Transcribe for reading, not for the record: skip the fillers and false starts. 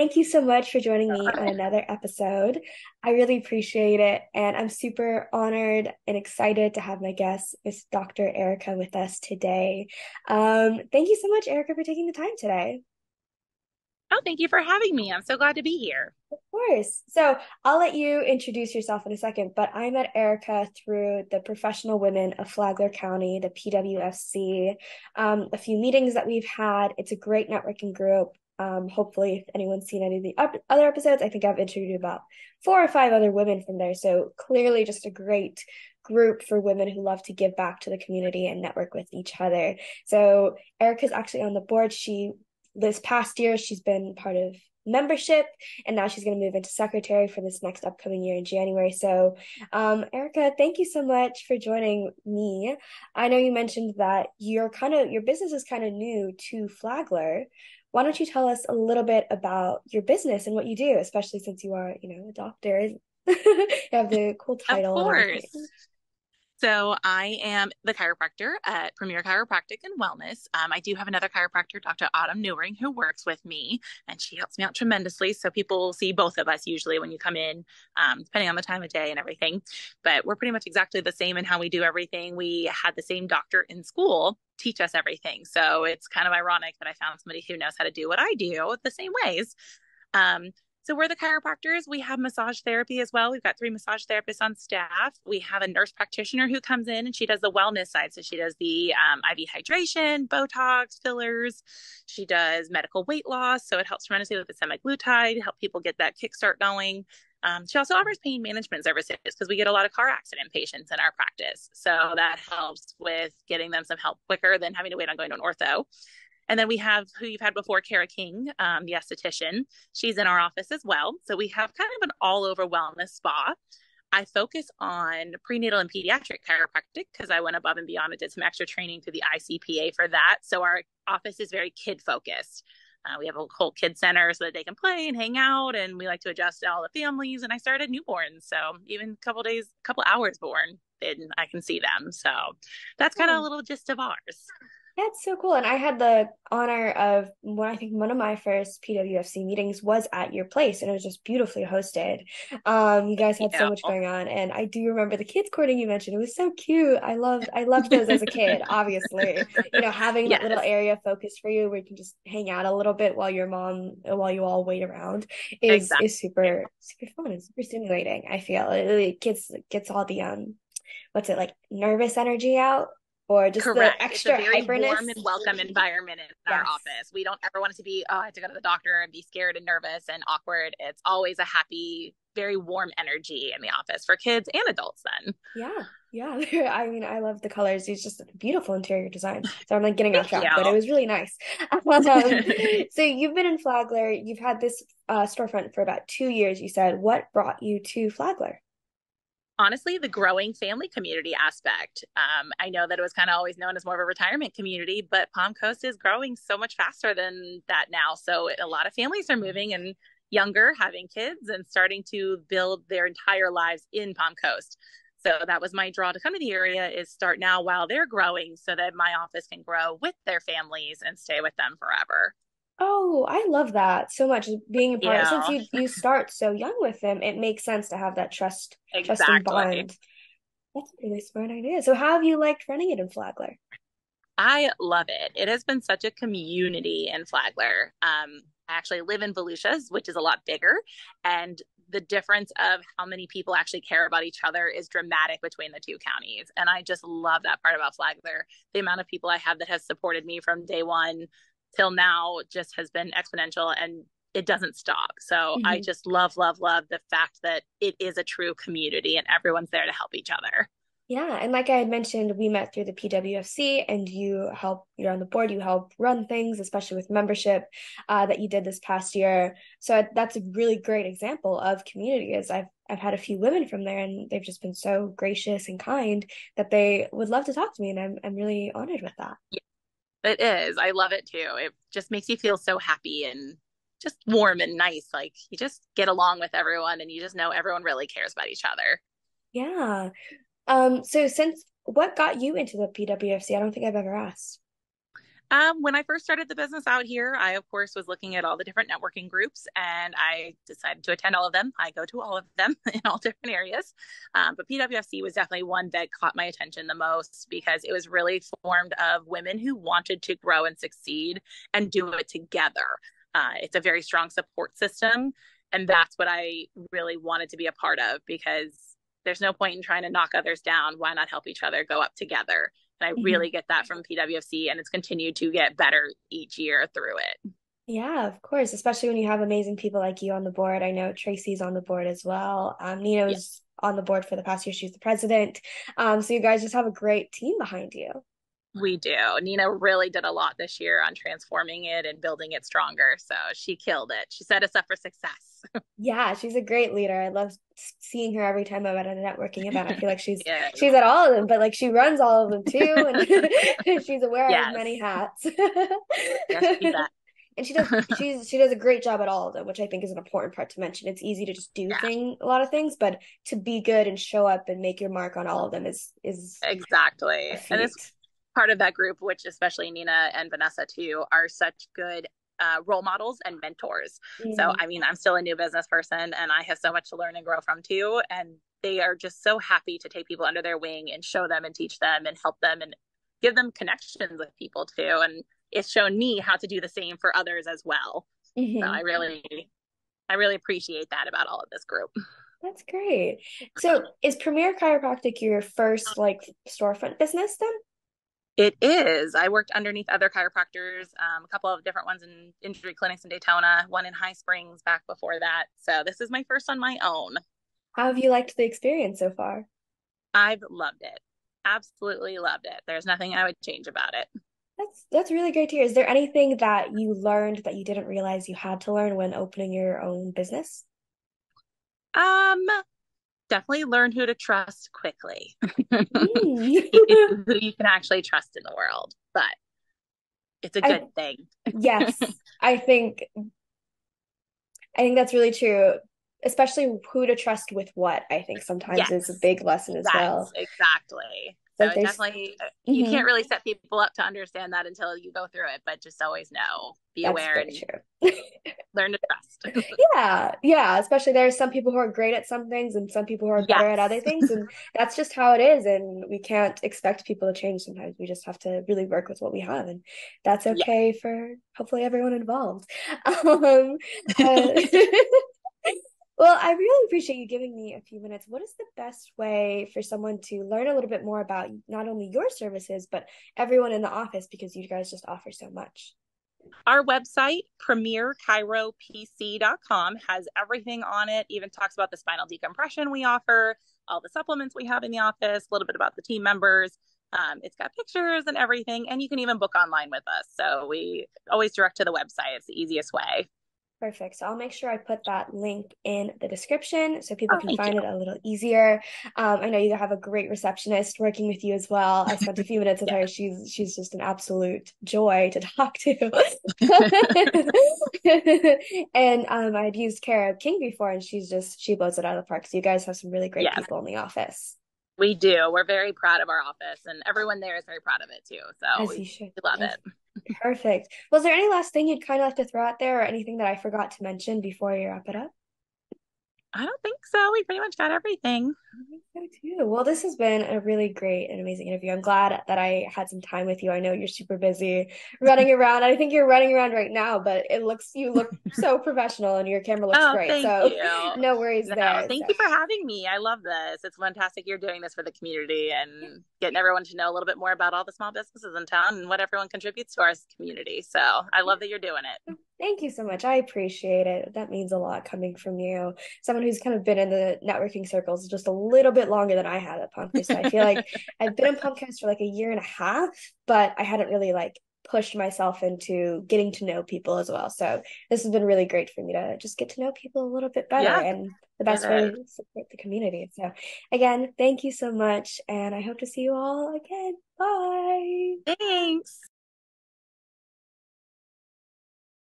Thank you so much for joining me on another episode. I really appreciate it. And I'm super honored and excited to have my guest, Miss Dr. Erika, with us today. Thank you so much, Erika, for taking the time today. Oh, thank you for having me. I'm so glad to be here. Of course. So I'll let you introduce yourself in a second, but I met Erika through the Professional Women of Flagler County, the PWFC, a few meetings that we've had. It's a great networking group. Hopefully, if anyone's seen any of the other episodes, I think I've interviewed about 4 or 5 other women from there. So clearly, just a great group for women who love to give back to the community and network with each other. So Erica's actually on the board. This past year, she's been part of membership, and now she's going to move into secretary for this next upcoming year in January. So, Erika, thank you so much for joining me. I know you mentioned that your business is kind of new to Flagler. Why don't you tell us a little bit about your business and what you do, especially since you are, a doctor. You have the cool Of title and everything. course. So I am the chiropractor at Premier Chiropractic and Wellness. I do have another chiropractor, Dr. Autumn Newring, who works with me, and she helps me out tremendously. So people will see both of us usually when you come in, depending on the time of day and everything. But we're pretty much exactly the same in how we do everything. We had the same doctor in school teach us everything. So it's kind of ironic that I found somebody who knows how to do what I do the same ways. Um, so we're the chiropractors. We have massage therapy as well. We've got 3 massage therapists on staff. We have a nurse practitioner who comes in and she does the wellness side. So she does the IV hydration, Botox, fillers. She does medical weight loss. So it helps tremendously with the semaglutide to help people get that kickstart going. She also offers pain management services because we get a lot of car accident patients in our practice. So that helps with getting them some help quicker than having to wait on going to an ortho. And then we have who you've had before, Kara King, the esthetician. She's in our office as well. So we have kind of an all over wellness spa. I focus on prenatal and pediatric chiropractic because I went above and beyond and did some extra training through the ICPA for that. So our office is very kid focused. We have a whole kid center so that they can play and hang out, and we like to adjust to all the families. And I started newborns, so even a couple days, a couple hours born, then I can see them. So that's kind of a Oh. little gist of ours. That's so cool. And I had the honor of I think one of my first PWFC meetings was at your place, and it was just beautifully hosted. You guys You had so know, much going on, and I do remember the kids courting you mentioned. It was so cute. I loved those as a kid, obviously. Having that little yes, area focused for you where you can just hang out a little bit while you all wait around exactly. is super super fun and super stimulating. I feel it gets all the what's it like nervous energy out or just the Correct. It's a extra very hyperness. warm and welcome environment in our Yes. office. We don't ever want it to be, oh, I have to go to the doctor and be scared and nervous and awkward. It's always a happy, very warm energy in the office for kids and adults then. Yeah. Yeah. I mean, I love the colors. It's just a beautiful interior design. So I'm like getting off Thank track, but it you. was really nice. So you've been in Flagler, you've had this storefront for about 2 years, you said. What brought you to Flagler? Honestly, the growing family community aspect. I know that it was kind of always known as more of a retirement community, but Palm Coast is growing so much faster than that now. So a lot of families are moving and younger, having kids and starting to build their entire lives in Palm Coast. So that was my draw to come to the area is start now while they're growing so that my office can grow with their families and stay with them forever. Oh, I love that so much. Being a part, since Yeah, you start so young with them, it makes sense to have that trust and exactly. bond. That's a really smart idea. So how have you liked running it in Flagler? I love it. It has been such a community in Flagler. I actually live in Volusia's, which is a lot bigger, and the difference of how many people actually care about each other is dramatic between the two counties. And I just love that part about Flagler. The amount of people I have that has supported me from day one till now just has been exponential and it doesn't stop. So I just love, love, love the fact that it is a true community and everyone's there to help each other. Yeah, and like I had mentioned, we met through the PWFC, and you're on the board, you help run things, especially with membership that you did this past year. So that's a really great example of community. As I've had a few women from there, and they've just been so gracious and kind that they would love to talk to me, and I'm really honored with that. It is. I love it too. It just makes you feel so happy and just warm and nice. Like you just get along with everyone and you just know everyone really cares about each other. Yeah. So since what got you into the PWFC? I don't think I've ever asked. When I first started the business out here, I, of course, was looking at all the different networking groups and I decided to attend all of them. I go to all of them in all different areas. But PWFC was definitely one that caught my attention the most because it was really formed of women who wanted to grow and succeed and do it together. It's a very strong support system. And that's what I really wanted to be a part of because there's no point in trying to knock others down. Why not help each other go up together? And I Mhm. really get that from PWFC, and it's continued to get better each year through it. Yeah, of course, especially when you have amazing people like you on the board. I know Tracy's on the board as well. Yeah, Nina's on the board for the past year. She's the president. So you guys just have a great team behind you. we do. Nina really did a lot this year on transforming it and building it stronger. So she killed it. She set us up for success. Yeah, she's a great leader. I love seeing her every time I'm at a networking event. I feel like Yes. she's at all of them, but like she runs all of them too, and she's aware of many Yes. hats. Yes, she bet. And she does a great job at all of them, which I think is an important part to mention. It's easy to just do Yeah, a lot of things, but to be good and show up and make your mark on all of them is a exactly. And it's feat. part of that group, which especially Nina and Vanessa too, are such good role models and mentors. So, Mm-hmm. I mean, I'm still a new business person and I have so much to learn and grow from too. And they are just so happy to take people under their wing and show them and teach them and help them and give them connections with people too. And it's shown me how to do the same for others as well. So Mm-hmm. I really appreciate that about all of this group. That's great. So is Premier Chiropractic your first like storefront business then? It is. I worked underneath other chiropractors, a couple of different ones in injury clinics in Daytona, one in High Springs back before that. So this is my first on my own. How have you liked the experience so far? I've loved it. Absolutely loved it. There's nothing I would change about it. That's really great to hear. Is there anything that you learned that you didn't realize you had to learn when opening your own business? Um, Definitely learn who to trust quickly. Mm. Who you can actually trust in the world, but it's a I good thing. yes, I think that's really true, especially who to trust with what, I think sometimes is a Yes, big lesson as well. yes, exactly. So Like it there's definitely, you can't mhm. really set people up to understand that until you go through it, but just always know, be That's aware very and true. learn to trust. Yeah, yeah. Especially there are some people who are great at some things and some people who are better at other Yes. things, and that's just how it is. And we can't expect people to change sometimes. We just have to really work with what we have, and that's Yeah. okay for hopefully everyone involved. Um, uh, well, I really appreciate you giving me a few minutes. What is the best way for someone to learn a little bit more about not only your services, but everyone in the office because you guys just offer so much? Our website, premierchiropc.com, has everything on it, even talks about the spinal decompression we offer, all the supplements we have in the office, a little bit about the team members. It's got pictures and everything, and you can even book online with us. So we always direct to the website. It's the easiest way. Perfect. So I'll make sure I put that link in the description so people Oh, can thank you. find it a little easier. I know you have a great receptionist working with you as well. I spent a few minutes with Yeah. her. She's just an absolute joy to talk to. And I'd used Kara King before, and she blows it out of the park. So you guys have some really great Yes, people in the office, we do. We're very proud of our office, and everyone there is very proud of it too. So as we you should. love As it. perfect. Was there any last thing you'd kind of like to throw out there, or anything that I forgot to mention before you wrap it up? I don't think so. We pretty much got everything. I think so too. Well, this has been a really great and amazing interview. I'm glad that I had some time with you. I know you're super busy running around. I think you're running around right now, but you look so professional and your camera looks Oh, great. thank So you. no worries No, there. So thank you for having me. I love this. It's fantastic you're doing this for the community and getting everyone to know a little bit more about all the small businesses in town and what everyone contributes to our community. So I love that you're doing it. thank you so much. I appreciate it. That means a lot coming from you. Someone who's kind of been in the networking circles just a little bit longer than I had at Pumpkins. I feel like I've been in Pumpkins for like a year and a half, but I hadn't really like pushed myself into getting to know people as well. So this has been really great for me to just get to know people a little bit better Yeah, and the it best way is. to support the community. So again, thank you so much and I hope to see you all again. Bye. Thanks.